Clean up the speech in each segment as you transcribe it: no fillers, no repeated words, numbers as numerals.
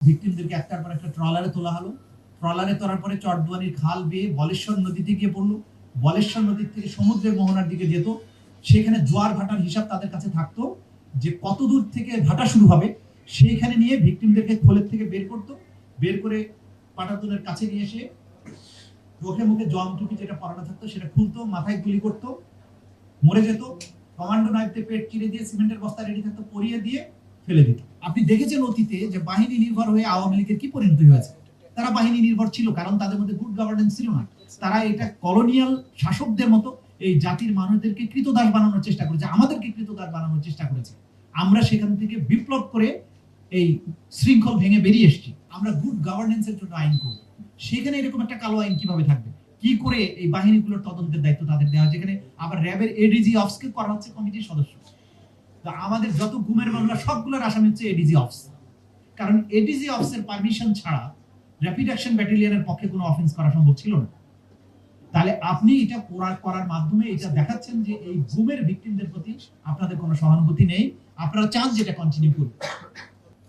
ভিকটিমদেরকে একটার পর একটা ট্রলারে তোলা হলো। ট্রলারে তোলার পরে চরদুয়ানির খাল বেয়ে বলেশ্বর নদীতে গিয়ে পড়লো। বলেশ্বর নদীর থেকে সমুদ্রের মোহনার দিকে যেত। সেখানে জোয়ার ভাটার হিসাব তাদের কাছে থাকতো, যে কত দূর থেকে ভাটা শুরু হবে সেইখানে নিয়ে ভিকটিমদেরকে খোলের থেকে বের করতো। বের করে পাটাতনের কাছে নিয়ে এসে চোখে মুখে জম টুপি যেটা পরানো থাকতো সেটা খুলতো, মাথায় গুলি করতো, মরে যেত। কমান্ডো নাইফতে পেট চিরে দিয়ে সিমেন্টের বস্তা রেডি থাকতো, পরিয়ে দিয়ে ফেলে দিত। আপনি দেখেছেন অতীতে যে বাহিনী নির্ভর হয়ে আওয়ামী লীগের কি পরিণতি হয়েছে। তারা বাহিনী নির্ভর ছিল কারণ তাদের মধ্যে গুড গভর্নেন্স ছিল না। তারা এটা কলোনিয়াল শাসকদের মতো এই জাতির মানুষদেরকে কৃতদাস বানানোর চেষ্টা করেছে, আমাদেরকে কৃতদাস বানানোর চেষ্টা করেছে। আমরা সেখান থেকে বিপ্লব করে এই শৃঙ্খল ভেঙে বেরিয়ে এসেছি। আমরা গুড গভর্নেন্সের জন্য আইন করব, সেখানে এরকম একটা কালো আইন কিভাবে থাকবে? কি করে এই বাহিনীগুলোর তদন্তের দায়িত্ব তাদের দেওয়া, যেখানে আবার র্যাবের এডিজি অফসকে করা হচ্ছে কমিটির সদস্য। আমাদের যত গুমের মামলা সবগুলোর আসামি হচ্ছে এডিজি অফস, কারণ এডিজি অফসের পারমিশন ছাড়া র্যাপিড অ্যাকশন ব্যাটালিয়নের পক্ষে কোনো অফেন্স করা সম্ভব ছিল না। তাহলে আপনি এটা করার মাধ্যমে এটা দেখাচ্ছেন যে এই গুমের ভিকটিমদের প্রতি আপনাদের কোনো সহানুভূতি নেই, আপনারা চান যেটা কন্টিনিউ করুন।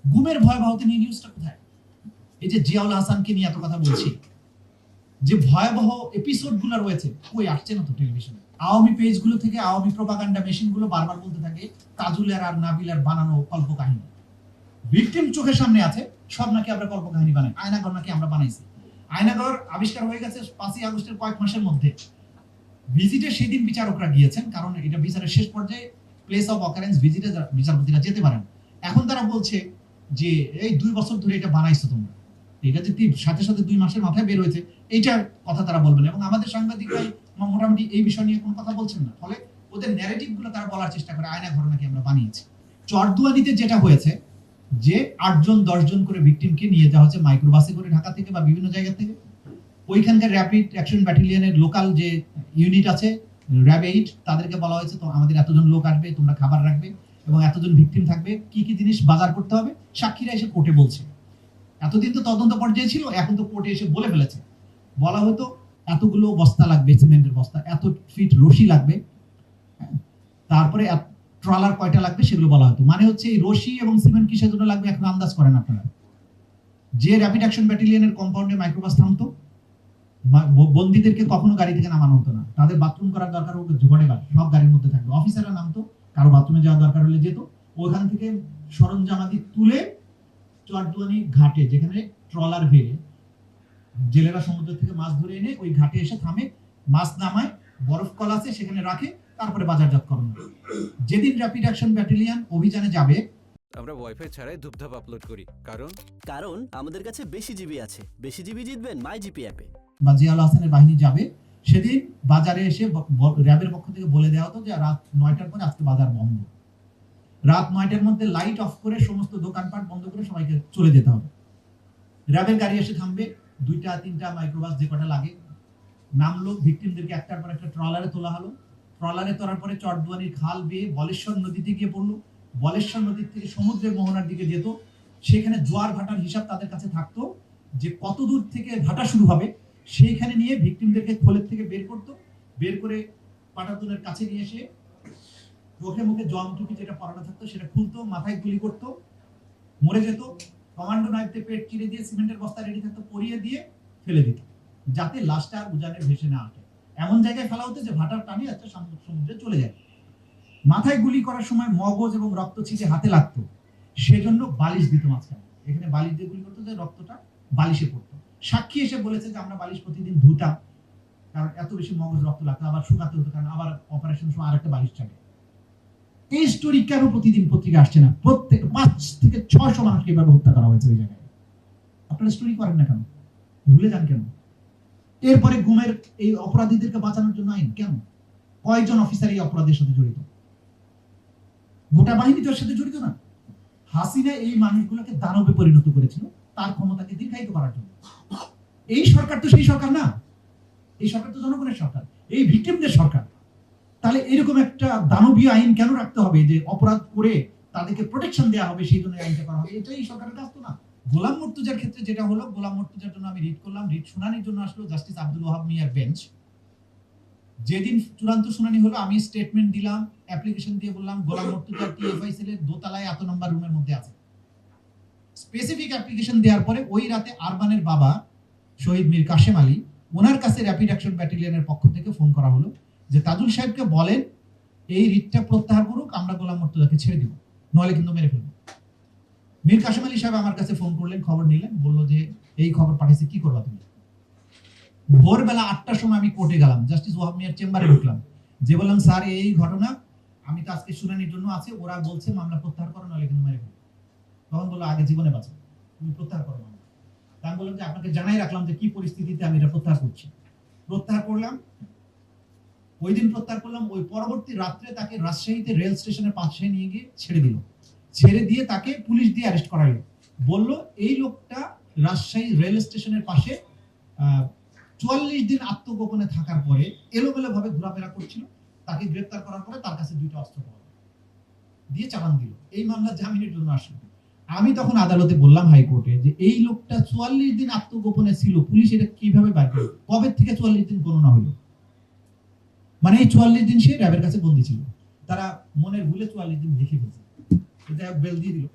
গুমের ভয়াবহতা নিয়ে নিউজটা কোথায়? এই যে জিয়াউল হাসানকে নিয়ে এত কথা বলছি, যে ভয়াবহ এপিসোড গুলো রয়েছে কই আসছে না তো টেলিভিশনে। আওয়ামী পেজগুলো থেকে আওয়ামী প্রোপাগান্ডা মেশিনগুলো বারবার বলতে থাকে কাজুলের আর নাবিলার বানানো কল্পকাহিনী। ভিকটিম চোখের সামনে আছে, সব নাকি আমরা কল্পকাহিনী বানাই। আয়নাঘর নাকি আমরা বানাইছি। আয়নাঘর আবিষ্কার হয়ে গেছে 5ই আগস্টের কয়েক মাসের মধ্যে। ভিজিটে সেদিন বিচারকরা গিয়েছেন, কারণ এটা বিচারের শেষ পর্যায়ে প্লেস অফ অকারেন্স ভিজিটে বিচারপতিরা যেতে পারেন। এখন তারা বলছে যে এই 2 বছর ধরে এটা বানাইছো তোমরা, এটা যে সাথে সাথে 2 মাসের মাথায় বের হয়েছে, এইটার কথা তারা বলবেন। এবং আমাদের সাংবাদিকরাই মোটামুটি এই বিষয় নিয়ে কোনো কথা বলছেন না, ফলে ওদের ন্যারেটিভ গুলো তারা বলার চেষ্টা করে আয়না ঘর নাকি আমরা বানিয়েছি। চরদুয়ানিতে যেটা হয়েছে যে 8 জন 10 জন করে ভিকটিমকে নিয়ে যাওয়া হচ্ছে মাইক্রোবাসে করে ঢাকা থেকে বা বিভিন্ন জায়গা থেকে। ওইখানকার র্যাপিড অ্যাকশন ব্যাটালিয়নের লোকাল যে ইউনিট আছে র্যাব 8, তাদেরকে বলা হয়েছে তো আমাদের এতজন লোক আসবে, তোমরা খাবার রাখবে এবং এতজন ভিকটিম থাকবে, কি কি জিনিস বাজার করতে হবে সাক্ষীরা এসে কোর্টে বলছে। এতদিন তো তদন্ত পর্যায়ে ছিল, এখন তো কোর্টে এসে বলে ফেলেছে। বলা হতো এতগুলো বস্তা লাগবে, সিমেন্টের বস্তা, এত ফিট রশি লাগবে, তারপরে ট্রলার কয়টা লাগবে সেগুলো বলা হতো। মানে হচ্ছে এই রশি এবং সিমেন্ট কিসের জন্য লাগবে এখন আন্দাজ করেন আপনারা। যে র্যাপিড অ্যাকশন ব্যাটালিয়নের কম্পাউন্ডে মাইক্রোবাস থামতো, বন্দীদেরকে কখনো গাড়ি থেকে নামানো হতো না। তাদের বাথরুম করার দরকার হলে ঝোড়ে গাড়ি সব গাড়ির মধ্যে থাকবে, অফিসাররা নামতো, কারো বাথরুমে যাওয়ার দরকার হলে যেত। ওখান থেকে সরঞ্জামাদি তুলে চরদুয়ানি ঘাটে, যেখানে ট্রলার ভেড়ে জেলেরা সমুদ্র থেকে মাছ ধরে এনে ওই ঘাটে এসে থামে, মাছ নামায়, বরফ কল আছে সেখানে রাখে, তারপরে বাজারজাতকরণ। যেদিন র্যাপিড অ্যাকশন ব্যাটালিয়ন অভিযানে যাবে, আমরা ওয়াইফাই ছাড়াই ধূপধাপ আপলোড করি, কারণ আমাদের কাছে বেশি জিবি আছে। বেশি জিবি জিতবেন মাই জিপি অ্যাপে। বা জিয়াউল হাসানের বাহিনী যাবে, সেদিন বাজারে এসে র্যাবের পক্ষ থেকে বলে দেওয়া হতো যে রাত 9টার পরে আজকে বাজার বন্ধ। রাত 9টার মধ্যে লাইট অফ করে সমস্ত দোকানপাট বন্ধ করে সবাইকে চলে যেতে হবে। র্যাবের গাড়ি এসে থামবে, 2টা 3টা মাইক্রোবাস যে কটা লাগে নামলো, ভিকটিমদেরকে একটার পর একটা ট্রলারে তোলা হলো। ট্রলারে তোলার পরে চরদুয়ানির খাল বেয়ে বলেশ্বর নদীতে গিয়ে পড়লো। বলেশ্বর নদীর থেকে সমুদ্রের মোহনার দিকে যেত। সেখানে জোয়ার ভাটার হিসাব তাদের কাছে থাকতো, যে কত দূর থেকে ভাটা শুরু হবে সেইখানে নিয়ে ভিকটিমদেরকে খোলের থেকে বের করতো। বের করে পাটাতনের কাছে নিয়ে এসে চোখে মুখে জম টুপি যেটা পরানো থাকতো সেটা খুলতো, মাথায় গুলি করতো, মরে যেত। কমান্ডো নাইফতে পেট চিরে দিয়ে সিমেন্টের বস্তা রেডি থাকতো, পরিয়ে দিয়ে ফেলে দিত, যাতে লাশটা আর উজানে ভেসে না আসে। এমন জায়গায় ফেলা হতো যে ভাটার টানে একটা সমুদ্রে চলে যায়। মাথায় গুলি করার সময় মগজ এবং রক্ত ছিটে হাতে লাগতো, সেজন্য বালিশ দিত মাঝখানে। এখানে বালিশ দিয়ে গুলি করতো যে রক্তটা বালিশে পড়তো। সাক্ষী এসে বলেছে যে আমরা বালিশ প্রতিদিন ধুতাম, কারণ এত বেশি মগজ রক্ত লাগতো, আবার শুকাতে হতো, কারণ আবার অপারেশন সময় আরেকটা বালিশ চাবে। এই স্টোরি কেন প্রতিদিন পত্রিকা আসছে না? প্রত্যেক 5 থেকে 600 মানুষকে এভাবে হত্যা করা হয়েছে ওই জায়গায়। আপনারা স্টোরি করেন না কেন? ভুলে যান কেন? এরপরে গুমের এই অপরাধীদেরকে বাঁচানোর জন্য আইন কেন? কয়জন অফিসার এই অপরাধের সাথে জড়িত? গোটা বাহিনী তো এর সাথে জড়িত না। হাসিনা এই মানুষগুলোকে দানবে পরিণত করেছিল তার ক্ষমতাকে দীর্ঘায়িত করার জন্য। এই সরকার তো সেই সরকার না, এই সরকার তো জনগণের সরকার, এই ভিকটিমদের সরকার। তাহলে এরকম একটা দানবীয় আইন কেন রাখতে হবে যে অপরাধ করে তাদেরকে প্রোটেকশন দেওয়া হবে, সেই জন্য আইনটা করা হবে? এটাই সরকারের কাজ তো না। গোলাম মুর্তুজার ক্ষেত্রে যেটা হলো, গোলাম মুর্তুজার জন্য আমি রিট করলাম, রিট শুনানির জন্য আসলো জাস্টিস আব্দুল ওয়াহাব মিয়ার বেঞ্চ। যেদিন চূড়ান্ত শুনানি হলো আমি স্টেটমেন্ট দিলাম, অ্যাপ্লিকেশন দিয়ে বললাম গোলাম মুর্তুজা টিএফআই সেলের দোতলায় এত নম্বর রুমের মধ্যে আছে। স্পেসিফিক অ্যাপ্লিকেশন দেওয়ার পরে ওই রাতে আরবানের বাবা শহীদ মীর কাশেম আলী, ওনার কাছে র্যাপিড অ্যাকশন ব্যাটালিয়নের পক্ষ থেকে ফোন করা হলো যে তাজুল সাহেবকে বলেন এই রিটটা প্রত্যাহার করুক, আমরা গোলাম মুর্তজাকে ছেড়ে দিব, নইলে কিন্তু মেরে ফেলবো। মীর কাশেম আলী সাহেব আমার কাছে ফোন করলেন, খবর নিলেন, বললো যে এই খবর পাঠিয়েছে, কি করবা তুমি? ভোরবেলা 8টার সময় আমি কোর্টে গেলাম, জাস্টিস ওয়াহাব মিয়ার চেম্বারে ঢুকলাম, যে বললাম স্যার এই ঘটনা, আমি তো আজকে শুনানির জন্য আছে, ওরা বলছে মামলা প্রত্যাহার করো, নইলে কিন্তু মেরে ফেলবো। তখন বললো আগে জীবনে বাঁচো, তুমি প্রত্যাহার করো মামলা। তা আমি বললাম যে আপনাকে জানাই রাখলাম যে কি পরিস্থিতিতে আমি এটা প্রত্যাহার করছি। প্রত্যাহার করলাম, ওই দিন প্রত্যাহার করলাম। ওই পরবর্তী রাত্রে তাকে রাজশাহীতে রেল স্টেশনের পাশে নিয়ে গিয়ে ছেড়ে দিল, ছেড়ে দিয়ে তাকে পুলিশ দিয়ে অ্যারেস্ট করাইল। বললো এই লোকটা রাজশাহী রেল স্টেশনের পাশে 44 দিন আত্মগোপনে থাকার পরে এলোমেলো ভাবে ঘোরাফেরা করছিল, তাকে গ্রেফতার করার পরে তার কাছে 2টা অস্ত্র পাওয়া গেল, দিয়ে চালান দিল। এই মামলা জামিনের জন্য আসলো। আমি তখন আদালতে বললাম, হাইকোর্টে, যে এই লোকটা 44 দিন আত্মগোপনে ছিল, পুলিশ এটা কিভাবে বাইর করল? কবে থেকে 44 দিন গণনা হলো? মানে এই 44 দিন সে র্যাবের কাছে বন্দী ছিল। তারা মনের ভুলে 44 দিন লিখে ফেলছে, এটা বেল দিয়ে দিল।